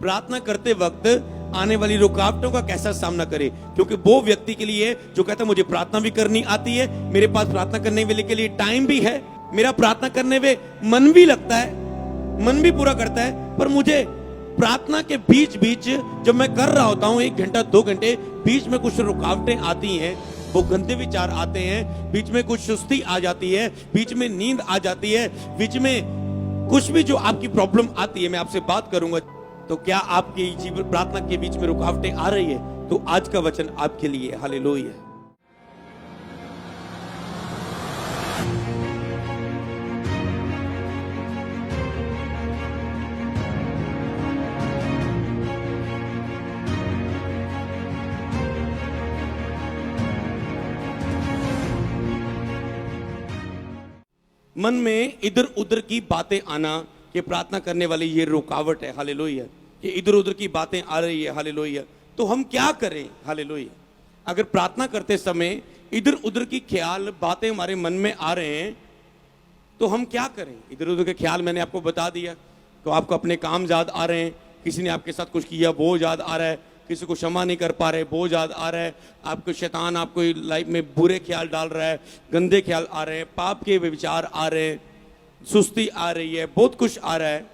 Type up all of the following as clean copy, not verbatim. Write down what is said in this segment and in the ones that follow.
प्रार्थना करते वक्त आने वाली रुकावटों का कैसा सामना करें, क्योंकि वो व्यक्ति के लिए जो कहता है मुझे प्रार्थना भी करनी आती है, मेरे पास प्रार्थना करने वाले के लिए टाइम भी है, मेरा प्रार्थना करने में मन भी लगता है, मन भी पूरा करता है, पर मुझे प्रार्थना के बीच बीच जब मैं कर रहा होता हूं 1 घंटा 2 घंटे, बीच में कुछ रुकावटें आती हैं, वो गंदे विचार आते हैं, बीच में कुछ सुस्ती आ जाती है, बीच में नींद आ जाती है, बीच में कुछ भी जो आपकी प्रॉब्लम आती है, मैं आपसे बात करूंगा। तो क्या आपकी जीवन प्रार्थना के बीच में रुकावटें आ रही है, तो आज का वचन आपके लिए। हालेलुया। मन में इधर उधर की बातें आना कि प्रार्थना करने वाली ये रुकावट है। हालेलुया। कि इधर उधर की बातें आ रही है। हालेलुया। तो हम क्या करें? हालेलुया। अगर प्रार्थना करते समय इधर उधर की ख्याल बातें हमारे मन में आ रहे हैं तो हम क्या करें? इधर उधर के ख्याल मैंने आपको बता दिया। तो आपको अपने काम याद आ रहे हैं, किसी ने आपके साथ कुछ किया वो याद आ रहा है, किसी को क्षमा नहीं कर पा रहे वो याद आ रहा है, आपको शैतान आपको लाइफ में बुरे ख्याल डाल रहा है, गंदे ख्याल आ रहे हैं, पाप के विचार आ रहे हैं, सुस्ती आ रही है, बहुत कुछ आ रहा है।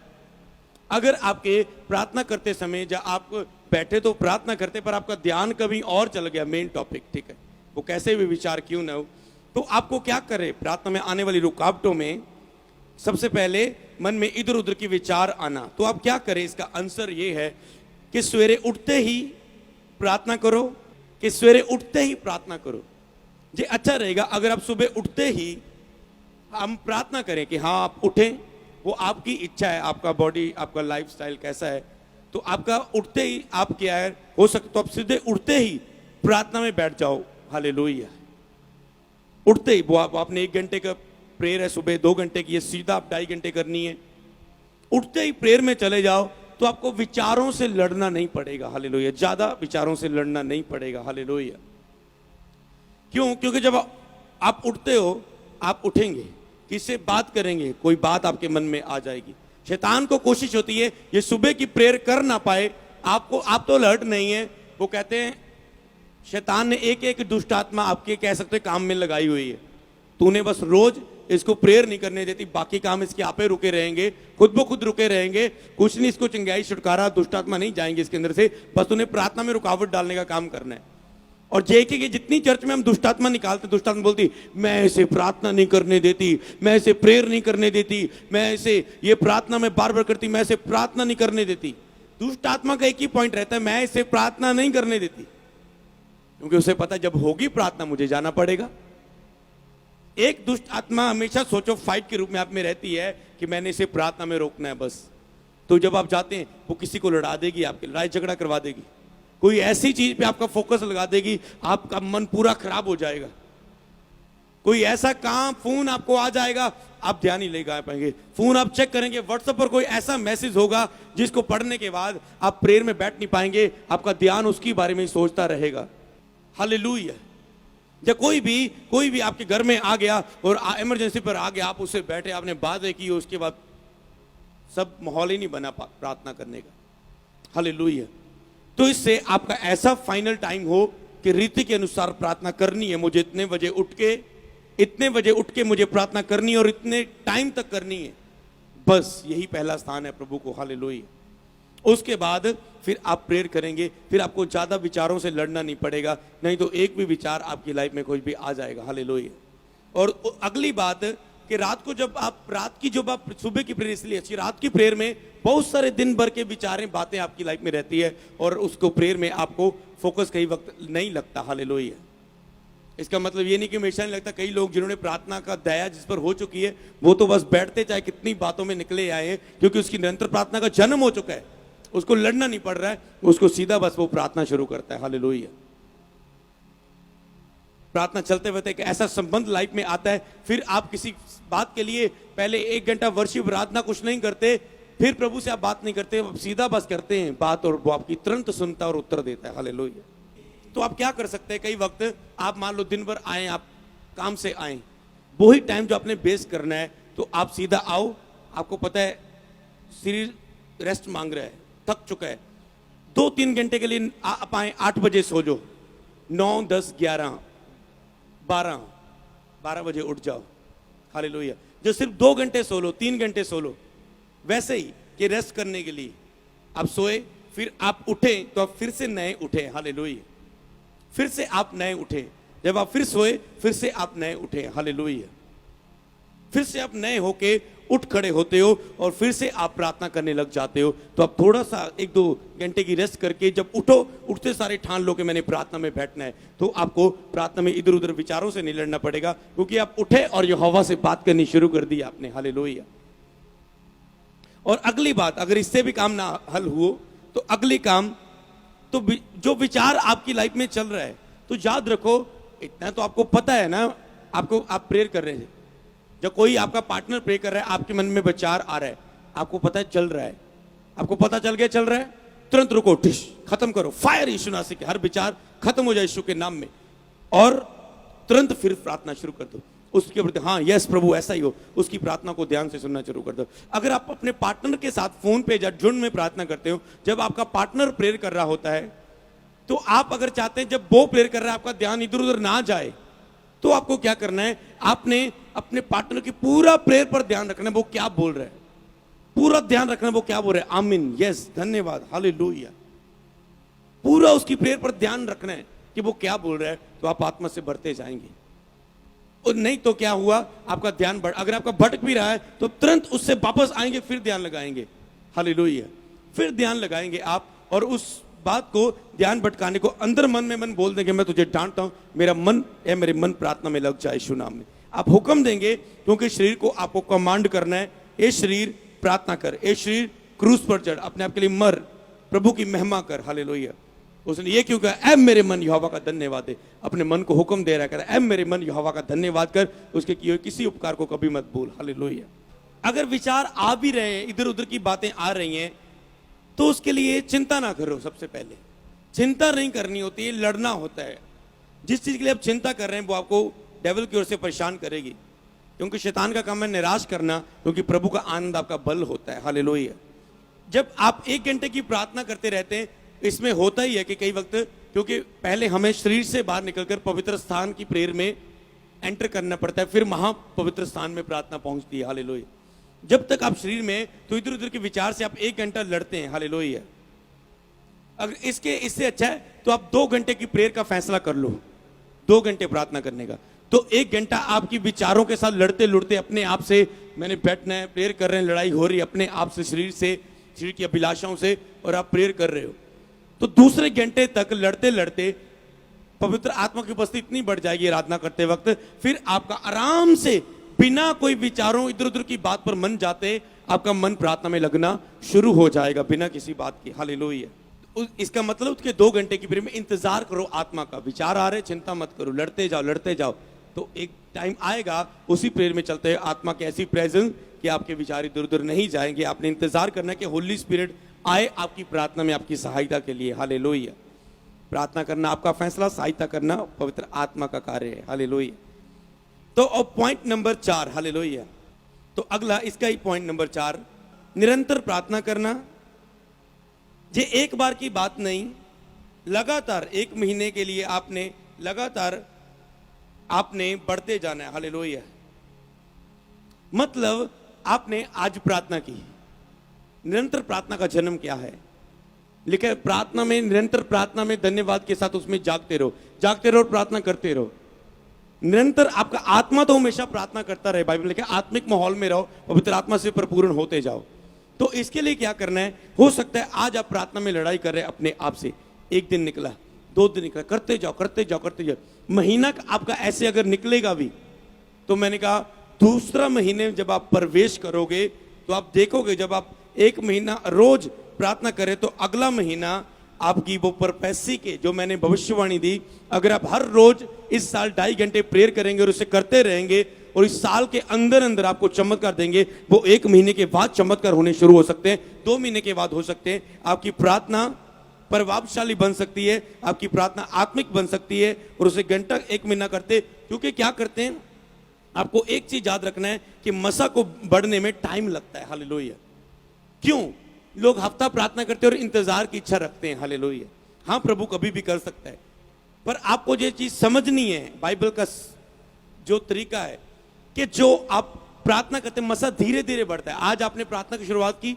अगर आपके प्रार्थना करते समय जब आप बैठे तो प्रार्थना करते पर आपका ध्यान कभी और चल गया मेन टॉपिक, ठीक है, वो कैसे भी विचार क्यों ना हो, तो आपको क्या करे? प्रार्थना में आने वाली रुकावटों में सबसे पहले मन में इधर उधर की विचार आना, तो आप क्या करें? इसका आंसर ये है कि सवेरे उठते ही प्रार्थना करो, कि सवेरे उठते ही प्रार्थना करो। ये अच्छा रहेगा अगर आप सुबह उठते ही हम प्रार्थना करें कि हाँ आप उठें, वो आपकी इच्छा है, आपका बॉडी आपका लाइफस्टाइल कैसा है, तो आपका उठते ही आप क्या है, हो सकता तो आप सीधे उठते ही प्रार्थना में बैठ जाओ। हालेलुया। उठते ही वो आपने 1 घंटे का प्रेयर है, सुबह 2 घंटे की है, सीधा आप 2.5 घंटे करनी है, उठते ही प्रेयर में चले जाओ तो आपको विचारों से लड़ना नहीं पड़ेगा। हालेलुया। ज्यादा विचारों से लड़ना नहीं पड़ेगा। हालेलुया। क्यों? क्योंकि जब आप उठते हो, आप उठेंगे, किससे बात करेंगे? कोई बात आपके मन में आ जाएगी। शैतान को कोशिश होती है ये सुबह की प्रेयर कर ना पाए आपको। आप तो अलर्ट नहीं है, वो कहते हैं शैतान ने एक एक दुष्ट आत्मा आपके कह सकते काम में लगाई हुई है, तूने बस रोज इसको प्रेयर नहीं करने देती, बाकी काम इसके आपे रुके रहेंगे, खुद ब खुद रुके रहेंगे, कुछ नहीं, इसको चंगाई छुटकारा दुष्ट आत्मा नहीं जाएंगे इसके अंदर से, बस उन्हें प्रार्थना में रुकावट डालने का काम करना है। और कि जितनी चर्च में हम दुष्टात्मा निकालते, दुष्टात्मा बोलती मैं इसे प्रार्थना नहीं करने देती, मैं इसे प्रेयर नहीं करने देती, मैं इसे ये प्रार्थना में बार बार करती, मैं इसे प्रार्थना नहीं करने देती। दुष्टात्मा का एक ही पॉइंट रहता है, मैं इसे प्रार्थना नहीं करने देती, क्योंकि उसे पता जब होगी प्रार्थना मुझे जाना पड़ेगा। एक दुष्ट आत्मा हमेशा सोचो फाइट के रूप में आप में रहती है कि मैंने इसे प्रार्थना में रोकना है बस। तो जब आप जाते हैं वो किसी को लड़ा देगी, आपकी लड़ाई झगड़ा करवा देगी, कोई ऐसी चीज पे आपका फोकस लगा देगी, आपका मन पूरा खराब हो जाएगा। कोई ऐसा काम, फोन आपको आ जाएगा, आप ध्यान ही लगा पाएंगे। फोन आप चेक करेंगे, व्हाट्सएप पर कोई ऐसा मैसेज होगा जिसको पढ़ने के बाद आप प्रेयर में बैठ नहीं पाएंगे, आपका ध्यान उसकी बारे में सोचता रहेगा। हालेलुया। जब कोई भी आपके घर में आ गया और इमरजेंसी पर आ गया, आप उससे बैठे, आपने बातें की, उसके बाद सब माहौल ही नहीं बना प्रार्थना करने का। हालेलुया। तो इससे आपका ऐसा फाइनल टाइम हो कि रीति के अनुसार प्रार्थना करनी है, मुझे इतने बजे उठ के मुझे प्रार्थना करनी है और इतने टाइम तक करनी है, बस यही पहला स्थान है प्रभु को। हालेलुया। उसके बाद फिर आप प्रेयर करेंगे, फिर आपको ज्यादा विचारों से लड़ना नहीं पड़ेगा, नहीं तो एक भी विचार आपकी लाइफ में कोई भी आ जाएगा। हालेलुया। और अगली बात कि रात की सुबह की प्रेयर इसलिए अच्छी, रात की प्रेयर में बहुत सारे दिन भर के विचारें बातें आपकी लाइफ में रहती है और उसको प्रेयर में आपको फोकस कई वक्त नहीं लगता। हालेलुया। इसका मतलब ये नहीं कि हमेशा नहीं लगता। कई लोग जिन्होंने प्रार्थना का दया जिस पर हो चुकी है वो तो बस बैठते चाहे कितनी बातों में निकले आए हैं, क्योंकि उसकी निरंतर प्रार्थना का जन्म हो चुका है, उसको लड़ना नहीं पड़ रहा है, उसको सीधा बस वो प्रार्थना शुरू करता है। हालेलुया। प्रार्थना चलते हुए एक ऐसा संबंध लाइफ में आता है, फिर आप किसी बात के लिए पहले 1 घंटा वर्शिप प्रार्थना कुछ नहीं करते, फिर प्रभु से आप बात नहीं करते, सीधा बस करते हैं बात और वो आपकी तुरंत सुनता और उत्तर देता है। हालेलुया। तो आप क्या कर सकते हैं? कई वक्त आप मान लो दिन भर आए, आप काम से आए, वही टाइम जो आपने बेस करना है, तो आप सीधा आओ, आपको पता है शरीर रेस्ट मांग रहा है, थक चुका है, 2-3 घंटे के लिए आप आए, 8 बजे सो जाओ, 9, 10, 11, 12 बजे उठ जाओ। हालेलुया। जो सिर्फ 2 घंटे सो लो, 3 घंटे सो लो, वैसे ही कि रेस्ट करने के लिए आप सोए, फिर आप उठे तो आप फिर से नए उठे। हालेलुया। फिर से आप नए उठे, जब आप फिर सोए फिर से आप नए उठे। हालेलुया। फिर से आप नए होके उठ खड़े होते हो और फिर से आप प्रार्थना करने लग जाते हो। तो आप थोड़ा सा 1-2 घंटे की रेस्ट करके जब उठो, उठते सारे ठान लो कि मैंने प्रार्थना में बैठना है, तो आपको प्रार्थना में इधर उधर विचारों से नहीं लड़ना पड़ेगा, क्योंकि आप उठे और यहोवा से बात करनी शुरू कर दी आपने। हालेलुया। और अगली बात, अगर इससे भी काम ना हल हुआ तो अगली काम, तो जो विचार आपकी लाइफ में चल रहा है, तो याद रखो, इतना तो आपको पता है ना, आपको आप प्रेयर कर रहे हैं, जब कोई आपका पार्टनर प्रे कर रहा है, आपके मन में विचार आ रहा है, आपको पता है चल रहा है, आपको पता चल गया चल रहा है, तुरंत रुको, टिश, खत्म करो, फायर यीशु नासिक, हर विचार खत्म हो जाए यीशु के नाम में, और तुरंत फिर प्रार्थना शुरू कर दो उसके प्रति। हाँ, यस प्रभु, ऐसा ही हो, उसकी प्रार्थना को ध्यान से सुनना शुरू कर दो। अगर आप अपने पार्टनर के साथ फोन पे या झुंड में प्रार्थना करते हो, जब आपका पार्टनर प्रेयर कर रहा होता है, तो आप अगर चाहते हैं जब वो प्रेयर कर रहा है आपका ध्यान इधर उधर ना जाए, तो आपको क्या करना है, आपने अपने पार्टनर की पूरा प्रेयर पर ध्यान रखना है, वो क्या बोल रहा है, पूरा ध्यान रखना है वो क्या बोल रहा है। आमीन, यस, धन्यवाद, हालेलुया। पूरा उसकी प्रेयर पर ध्यान रखना है कि वो क्या बोल रहा है, तो आप आत्मा से भरते जाएंगे। और नहीं तो क्या हुआ, आपका ध्यान अगर आपका भटक भी रहा है तो तुरंत उससे वापस आएंगे, फिर ध्यान लगाएंगे। हालेलुया। फिर ध्यान लगाएंगे आप, और उस बात को, ध्यान भटकाने को, अंदर मन में मन बोल देंगे, मैं तुझे डांटता हूं, मेरा मन है, मेरे मन प्रार्थना में लग जाए यीशु नाम में। आप हुक्म देंगे, क्योंकि शरीर को आपको कमांड करना है, ए शरीर प्रार्थना कर, ए शरीर क्रूस पर चढ़, अपने आप के लिए मर, प्रभु की महिमा कर। हालेलुया। उसने ये क्यों कहा, ऐ मेरे मन यहोवा का धन्यवाद दे, अपने मन को हुक्म दे रहा है, कहता है ऐ मेरे मन यहोवा का धन्यवाद कर, उसके किए हुए किसी उपकार को कभी मत भूल। हालेलुया। अगर विचार आ भी रहे हैं, इधर उधर की बातें आ रही हैं, तो उसके लिए चिंता ना करो। सबसे पहले चिंता नहीं करनी होती है, लड़ना होता है। जिस चीज के लिए आप चिंता कर रहे हैं वो आपको डेविल की ओर से परेशान करेगी, क्योंकि शैतान का काम है निराश करना, क्योंकि प्रभु का आनंद आपका बल होता है। हालेलुया। जब आप 1 घंटे की प्रार्थना करते रहते हैं, इसमें होता ही है कि कई वक्त, क्योंकि पहले हमें शरीर से बाहर निकलकर पवित्र स्थान की प्रेयर में एंटर करना पड़ता है, फिर महापवित्र स्थान में प्रार्थना पहुंचती है। हालेलुया। जब तक आप शरीर में, तो इधर उधर के विचार से आप 1 घंटा लड़ते हैं। हालेलुया। अगर इससे अच्छा है तो आप 2 घंटे की प्रेयर का फैसला कर लो, 2 घंटे प्रार्थना करने का, तो 1 घंटा आपकी विचारों के साथ लड़ते लड़ते अपने आप से, मैंने बैठना है, प्रेयर कर रहे हैं, लड़ाई हो रही है अपने आप से, शरीर की अभिलाषाओं से, और आप प्रेयर कर रहे हो, तो दूसरे घंटे तक लड़ते लड़ते पवित्र आत्मा की उपस्थिति इतनी बढ़ जाएगी आराधना करते वक्त, फिर आपका आराम से बिना कोई विचारों, इधर उधर की बात पर मन जाते, आपका मन प्रार्थना में लगना शुरू हो जाएगा बिना किसी बात की। हालेलुया। इसका मतलब उसके 2 घंटे की प्रेयर में इंतजार करो आत्मा का। विचार आ रहे, चिंता मत करो, लड़ते जाओ, तो एक टाइम आएगा उसी प्रेयर में चलते हैं, आत्मा की ऐसी प्रेजेंस कि आपके विचार इधर उधर नहीं जाएंगे। आपने इंतजार करना है कि होली स्पिरिट आए आपकी प्रार्थना में आपकी सहायता के लिए। हालेलुया। प्रार्थना करना आपका फैसला, सहायता करना पवित्र आत्मा का कार्य है। हालेलुया। तो अब पॉइंट नंबर 4, हालेलुया। तो अगला इसका ही पॉइंट नंबर 4, निरंतर प्रार्थना करना। ये एक बार की बात नहीं, लगातार 1 महीने के लिए आपने लगातार आपने बढ़ते जाना है। हालेलुया। मतलब आपने आज प्रार्थना की, निरंतर प्रार्थना का जन्म क्या है, लेकिन प्रार्थना में, निरंतर प्रार्थना में धन्यवाद के साथ उसमें जागते रहो, प्रार्थना करते रहो। निरंतर आपका आत्मा तो हमेशा प्रार्थना करता रहे, बाइबल लिखा है आत्मिक माहौल में रहो, पवित्र आत्मा से परिपूर्ण होते जाओ। तो इसके लिए क्या करना है, हो सकता है आज आप प्रार्थना में लड़ाई कर रहे हैं अपने आप से, 1 दिन निकला, 2 दिन निकला, करते जाओ। महीना आपका ऐसे अगर निकलेगा भी, तो मैंने कहा दूसरा महीने जब आप प्रवेश करोगे, तो आप देखोगे जब आप 1 महीना रोज प्रार्थना करें, तो अगला महीना आपकी वो प्रोफेसी के जो मैंने भविष्यवाणी दी, अगर आप हर रोज इस साल 2.5 घंटे प्रेयर करेंगे और उसे करते रहेंगे, और इस साल के अंदर अंदर आपको चमत्कार देंगे। वो 1 महीने के बाद चमत्कार होने शुरू हो सकते हैं, 2 महीने के बाद हो सकते हैं। आपकी प्रार्थना प्रभावशाली बन सकती है, आपकी प्रार्थना आत्मिक बन सकती है, और उसे घंटा 1 महीना करते, क्योंकि क्या करते हैं, आपको एक चीज याद रखना है कि मसा को बढ़ने में टाइम लगता है। हालेलुया। क्यों? लोग हफ्ता प्रार्थना करते हैं और इंतजार की इच्छा रखते हैं, हालेलुया। हाँ, प्रभु कभी भी कर सकता है, पर आपको ये चीज समझनी है, बाइबल का जो तरीका है कि जो आप प्रार्थना करते हैं मसा धीरे धीरे बढ़ता है। आज आपने प्रार्थना की शुरुआत की,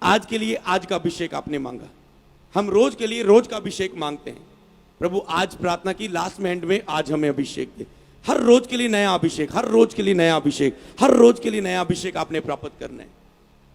आज के लिए आज का अभिषेक आपने मांगा। हम रोज के लिए रोज का अभिषेक मांगते हैं। प्रभु आज प्रार्थना की, लास्ट में एंड में आज हमें अभिषेक दे। हर रोज के लिए नया अभिषेक, हर रोज के लिए नया अभिषेक, हर रोज के लिए नया अभिषेक आपने प्राप्त करना है।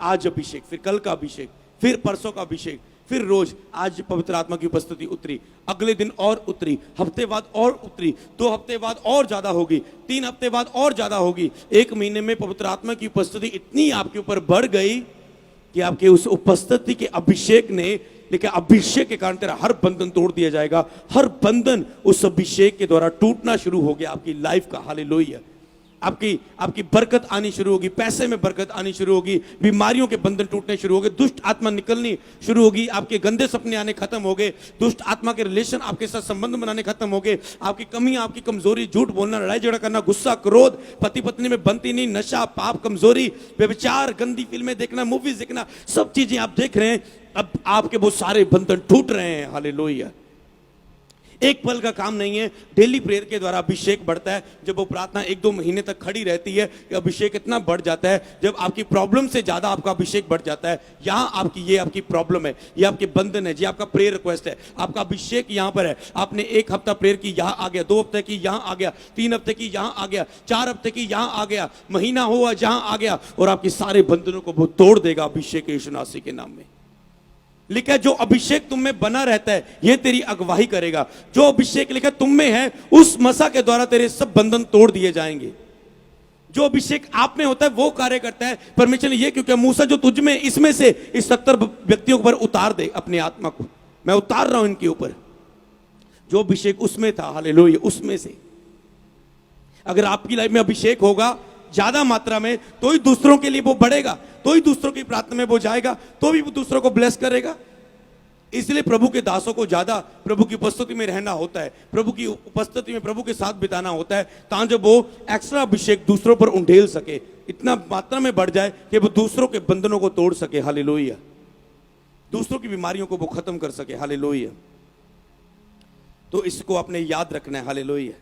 आज अभिषेक, फिर कल का अभिषेक, फिर परसों का अभिषेक, फिर रोज। आज पवित्र आत्मा की उपस्थिति उतरी, अगले दिन और उतरी, हफ्ते बाद और उतरी, 2 हफ्ते बाद और ज्यादा होगी, 3 हफ्ते बाद और ज्यादा होगी। 1 महीने में पवित्र आत्मा की उपस्थिति इतनी आपके ऊपर बढ़ गई कि आपके उस उपस्थिति के अभिषेक ने, लेकिन अभिषेक के कारण तेरा हर बंधन तोड़ दिया जाएगा। हर बंधन उस अभिषेक के द्वारा टूटना शुरू हो गया आपकी लाइफ का, हालेलुया। आपकी बरकत आनी शुरू होगी, पैसे में बरकत आनी शुरू होगी, बीमारियों के बंधन टूटने शुरू हो गए, दुष्ट आत्मा निकलनी शुरू होगी, आपके गंदे सपने आने खत्म हो गए, दुष्ट आत्मा के रिलेशन आपके साथ संबंध बनाने खत्म हो गए, आपकी कमी, आपकी कमजोरी, झूठ बोलना, लड़ाई झगड़ा करना, गुस्सा, क्रोध, पति पत्नी में बनती नहीं, नशा, पाप, कमजोरी, व्यभिचार, गंदी फिल्में देखना, मूवीज देखना, सब चीजें आप देख रहे हैं। अब आपके बहुत सारे बंधन टूट रहे हैं, हालेलुया। एक पल का काम नहीं है, डेली प्रेयर के द्वारा अभिषेक बढ़ता है। जब वो प्रार्थना 1-2 महीने तक खड़ी रहती है, अभिषेक इतना बढ़ जाता है, जब आपकी प्रॉब्लम से ज्यादा आपका अभिषेक बढ़ जाता है। यहाँ आपकी प्रॉब्लम है, ये आपके बंधन है, ये आपका प्रेयर रिक्वेस्ट है, आपका अभिषेक यहाँ पर है। आपने 1 हफ्ता प्रेयर की, यहाँ आ गया, 2 हफ्ते की, यहाँ आ गया, 3 हफ्ते की, यहाँ आ गया, 4 हफ्ते की, यहाँ आ गया, महीना हुआ, जहां आ गया, और आपके सारे बंधनों को वो तोड़ देगा अभिषेक यीशु मसीह के नाम में। लिखा जो अभिषेक तुम में बना रहता है यह तेरी अगुवाई करेगा। जो अभिषेक लिखा तुम में है, उस मसा के द्वारा तेरे सब बंधन तोड़ दिए जाएंगे। जो अभिषेक आप में होता है वो कार्य करता है। परमेश्वर ने यह क्योंकि मूसा जो तुझ में, इसमें से इस 70 व्यक्तियों पर उतार दे अपनी आत्मा को, मैं उतार रहा हूं इनके ऊपर। जो अभिषेक उसमें था, हालेलुया, उसमें से अगर आपकी लाइफ में अभिषेक होगा ज्यादा मात्रा में, तो ही दूसरों के लिए वो बढ़ेगा, तो ही दूसरों की प्रार्थना में वो जाएगा, तो भी वो दूसरों को ब्लेस करेगा। इसलिए प्रभु के दासों को ज्यादा प्रभु की उपस्थिति में रहना होता है, प्रभु की उपस्थिति में प्रभु के साथ बिताना होता है, ताकि वो एक्स्ट्रा अभिषेक दूसरों पर उंडेल सके, इतना मात्रा में बढ़ जाए कि वो दूसरों के बंधनों को तोड़ सके, हालेलुया, दूसरों की बीमारियों को वो खत्म कर सके, हालेलुया। तो इसको आपने याद रखना है, हालेलुया।